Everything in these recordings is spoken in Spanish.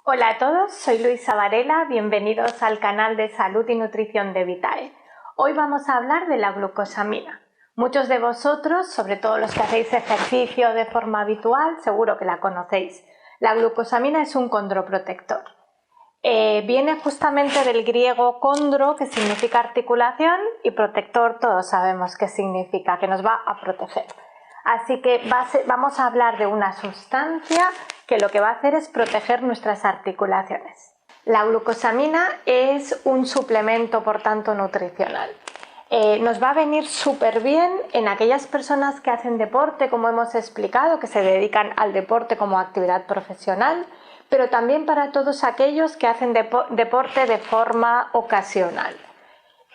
Hola a todos, soy Luisa Varela, bienvenidos al canal de Salud y Nutrición de Vitae. Hoy vamos a hablar de la glucosamina. Muchos de vosotros, sobre todo los que hacéis ejercicio de forma habitual, seguro que la conocéis. La glucosamina es un condroprotector. Viene justamente del griego condro, que significa articulación, y protector todos sabemos qué significa, que nos va a proteger. Así que vamos a hablar de una sustancia que lo que va a hacer es proteger nuestras articulaciones. La glucosamina es un suplemento, por tanto, nutricional. Nos va a venir súper bien en aquellas personas que hacen deporte, como hemos explicado, que se dedican al deporte como actividad profesional, pero también para todos aquellos que hacen deporte de forma ocasional.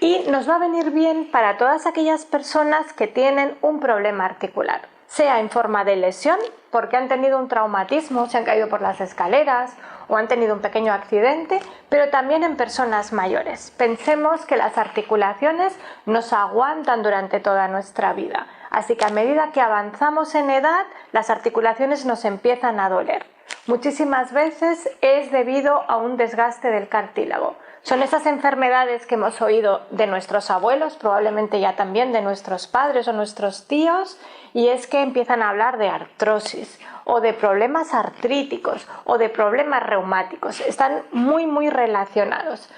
Y nos va a venir bien para todas aquellas personas que tienen un problema articular, sea en forma de lesión, porque han tenido un traumatismo, se han caído por las escaleras o han tenido un pequeño accidente, pero también en personas mayores. Pensemos que las articulaciones nos aguantan durante toda nuestra vida, así que a medida que avanzamos en edad, las articulaciones nos empiezan a doler. Muchísimas veces es debido a un desgaste del cartílago. Son esas enfermedades que hemos oído de nuestros abuelos, probablemente ya también de nuestros padres o nuestros tíos, y es que empiezan a hablar de artrosis o de problemas artríticos o de problemas reumáticos. Están muy relacionados.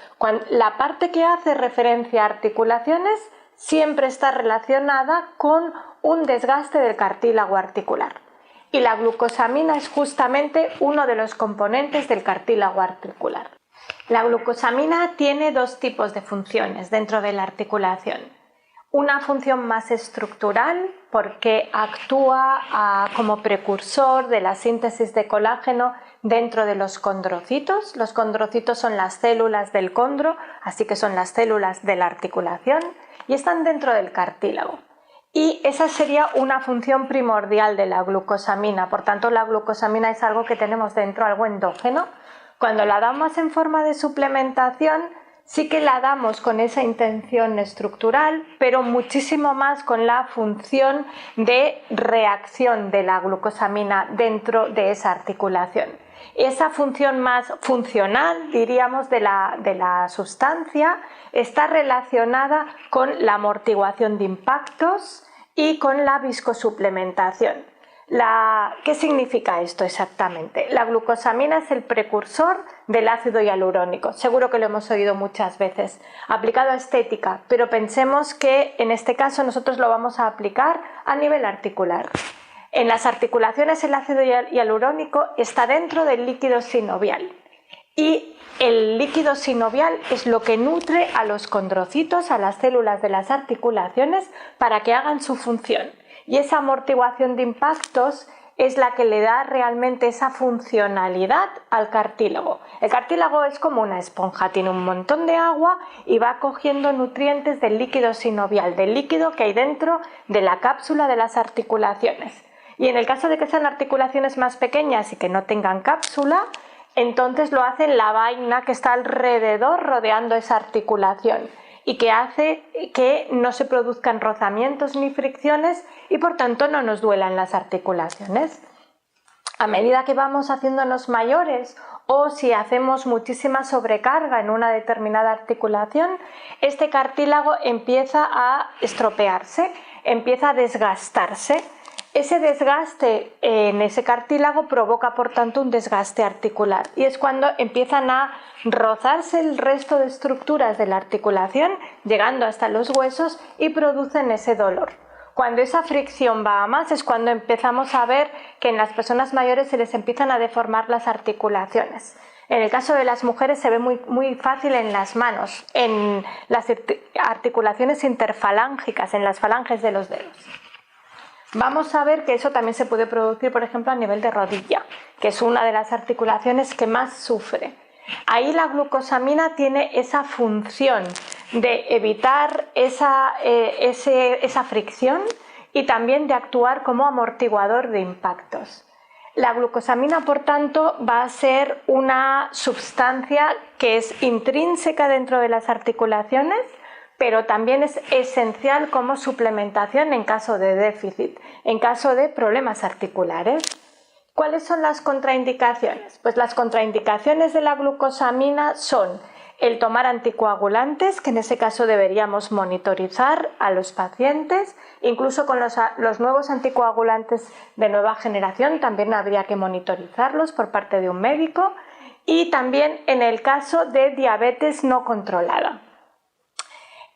La parte que hace referencia a articulaciones siempre está relacionada con un desgaste del cartílago articular. Y la glucosamina es justamente uno de los componentes del cartílago articular. La glucosamina tiene dos tipos de funciones dentro de la articulación. Una función más estructural, porque actúa como precursor de la síntesis de colágeno dentro de los condrocitos. Los condrocitos son las células del condro, así que son las células de la articulación y están dentro del cartílago. Y esa sería una función primordial de la glucosamina. Por tanto, la glucosamina es algo que tenemos dentro, algo endógeno. Cuando la damos en forma de suplementación, sí que la damos con esa intención estructural, pero muchísimo más con la función de reacción de la glucosamina dentro de esa articulación. Esa función más funcional, diríamos, de la sustancia está relacionada con la amortiguación de impactos y con la viscosuplementación. ¿Qué significa esto exactamente? La glucosamina es el precursor del ácido hialurónico. Seguro que lo hemos oído muchas veces, aplicado a estética, pero pensemos que en este caso nosotros lo vamos a aplicar a nivel articular. En las articulaciones el ácido hialurónico está dentro del líquido sinovial y el líquido sinovial es lo que nutre a los condrocitos, a las células de las articulaciones para que hagan su función. Y esa amortiguación de impactos es la que le da realmente esa funcionalidad al cartílago. El cartílago es como una esponja, tiene un montón de agua y va cogiendo nutrientes del líquido sinovial, del líquido que hay dentro de la cápsula de las articulaciones. Y en el caso de que sean articulaciones más pequeñas y que no tengan cápsula, entonces lo hace la vaina que está alrededor rodeando esa articulación y que hace que no se produzcan rozamientos ni fricciones y por tanto no nos duelan las articulaciones. A medida que vamos haciéndonos mayores o si hacemos muchísima sobrecarga en una determinada articulación, este cartílago empieza a estropearse, empieza a desgastarse. Ese desgaste en ese cartílago provoca por tanto un desgaste articular y es cuando empiezan a rozarse el resto de estructuras de la articulación llegando hasta los huesos y producen ese dolor. Cuando esa fricción va a más es cuando empezamos a ver que en las personas mayores se les empiezan a deformar las articulaciones. En el caso de las mujeres se ve muy fácil en las manos, en las articulaciones interfalángicas, en las falanges de los dedos. Vamos a ver que eso también se puede producir, por ejemplo, a nivel de rodilla, que es una de las articulaciones que más sufre. Ahí la glucosamina tiene esa función de evitar esa fricción y también de actuar como amortiguador de impactos. La glucosamina, por tanto, va a ser una sustancia que es intrínseca dentro de las articulaciones, pero también es esencial como suplementación en caso de déficit, en caso de problemas articulares. ¿Cuáles son las contraindicaciones? Pues las contraindicaciones de la glucosamina son el tomar anticoagulantes, que en ese caso deberíamos monitorizar a los pacientes, incluso con los nuevos anticoagulantes de nueva generación también habría que monitorizarlos por parte de un médico, y también en el caso de diabetes no controlada.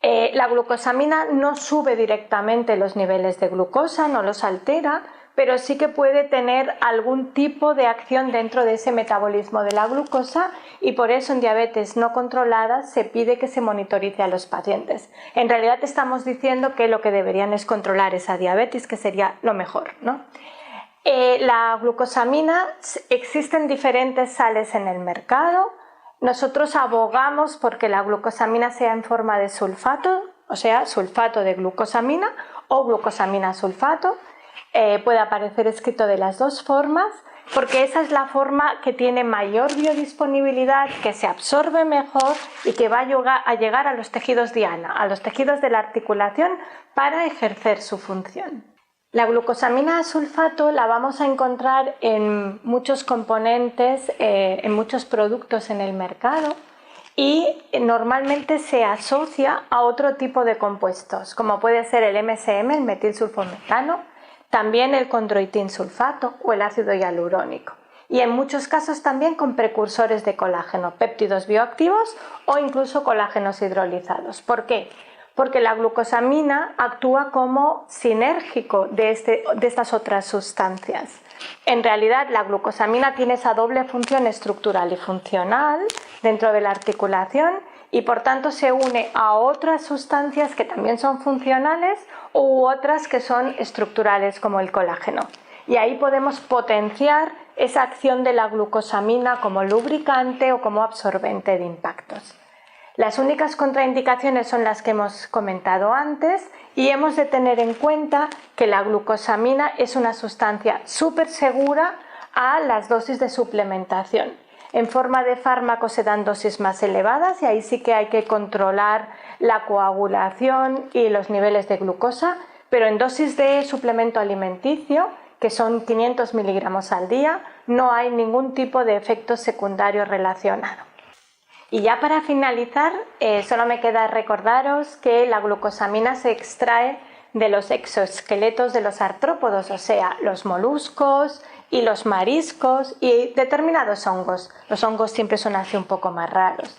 La glucosamina no sube directamente los niveles de glucosa, no los altera, pero sí que puede tener algún tipo de acción dentro de ese metabolismo de la glucosa, y por eso en diabetes no controlada se pide que se monitorice a los pacientes. En realidad estamos diciendo que lo que deberían es controlar esa diabetes, que sería lo mejor, ¿no? La glucosamina, existen diferentes sales en el mercado. Nosotros abogamos porque la glucosamina sea en forma de sulfato, o sea, sulfato de glucosamina o glucosamina sulfato. Puede aparecer escrito de las dos formas, porque esa es la forma que tiene mayor biodisponibilidad, que se absorbe mejor y que va a llegar a los tejidos diana, a los tejidos de la articulación, para ejercer su función. La glucosamina sulfato la vamos a encontrar en muchos componentes, en muchos productos en el mercado, y normalmente se asocia a otro tipo de compuestos, como puede ser el MSM, el metilsulfometano, también el condroitin sulfato o el ácido hialurónico, y en muchos casos también con precursores de colágeno, péptidos bioactivos o incluso colágenos hidrolizados. ¿Por qué? Porque la glucosamina actúa como sinérgico de estas otras sustancias. En realidad, la glucosamina tiene esa doble función estructural y funcional dentro de la articulación, y por tanto se une a otras sustancias que también son funcionales u otras que son estructurales, como el colágeno. Y ahí podemos potenciar esa acción de la glucosamina como lubricante o como absorbente de impactos. Las únicas contraindicaciones son las que hemos comentado antes, y hemos de tener en cuenta que la glucosamina es una sustancia súper segura a las dosis de suplementación. En forma de fármaco se dan dosis más elevadas, y ahí sí que hay que controlar la coagulación y los niveles de glucosa, pero en dosis de suplemento alimenticio, que son 500 miligramos al día, no hay ningún tipo de efecto secundario relacionado. Y ya para finalizar, solo me queda recordaros que la glucosamina se extrae de los exoesqueletos de los artrópodos, o sea, los moluscos y los mariscos y determinados hongos. Los hongos siempre son así un poco más raros.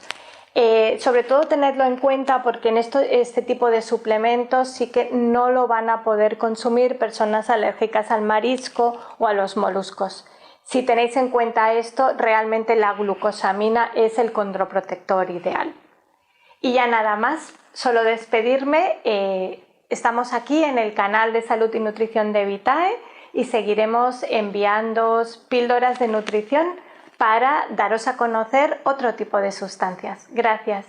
Sobre todo tenedlo en cuenta, porque en este tipo de suplementos sí que no lo van a poder consumir personas alérgicas al marisco o a los moluscos. Si tenéis en cuenta esto, realmente la glucosamina es el condroprotector ideal. Y ya nada más, solo despedirme. Estamos aquí en el canal de Salud y Nutrición de Vitae y seguiremos enviándoos píldoras de nutrición para daros a conocer otro tipo de sustancias. Gracias.